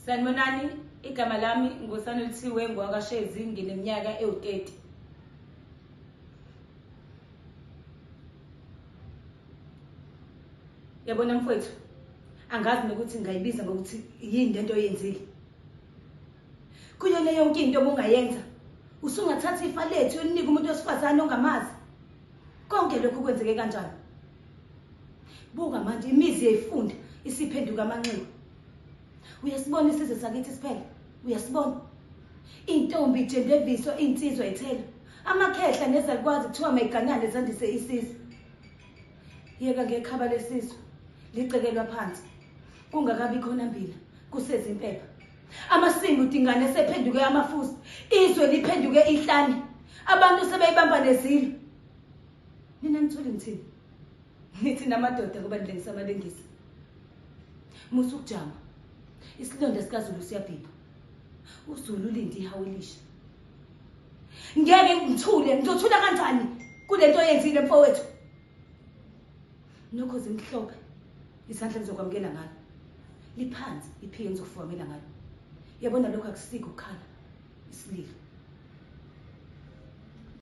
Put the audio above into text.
Sanibonani, igama lami nguSanelithiwe ngwakwaShezi, ngineminyaka ewu-30. Yabona mfowethu, angazi nokuthi ngayibiza ngokuthi yini lento oyenzile. Kuyona yonke into obungayenza, usungathatha ifa lethu ulinike umuntu wesifazane ongamazi. Konke lokhu kwenzeke kanjani? Buka manje imizi yayifunda isiphenduka amanxiwa. Uyasibona isizwe sakithi siphela, uyasibona. Intombi ijendeviso, insizwa ithelo. Amakhehla nezalukwazi kuthiwa mayiganane zandise isizwe. Yeka ngekhaba lesizwe licekelwa phansi. Kungakabi khona mbila, kuseza impepha. Amasimbi udingane sephenduke amafusi, izwe liphenduke ihlane. Abantu sebeyibamba nezilo. Mina ngithule ngithini? Nithi namadoda kuba ndlengisa amalengisi. Musu ukujama. Isilonda sikaZulu siyabhipha. uZulu ulinde ihawelisha. Ngeke ngithule, ngizothula kanjani kulento oyenzile mfowethu? Nokho zimhlophe isandla ngizokwamukela ngalo. Liphansi iphike ngizokufomela ngalo. Yabona lokho akusiko ukukhala isililo.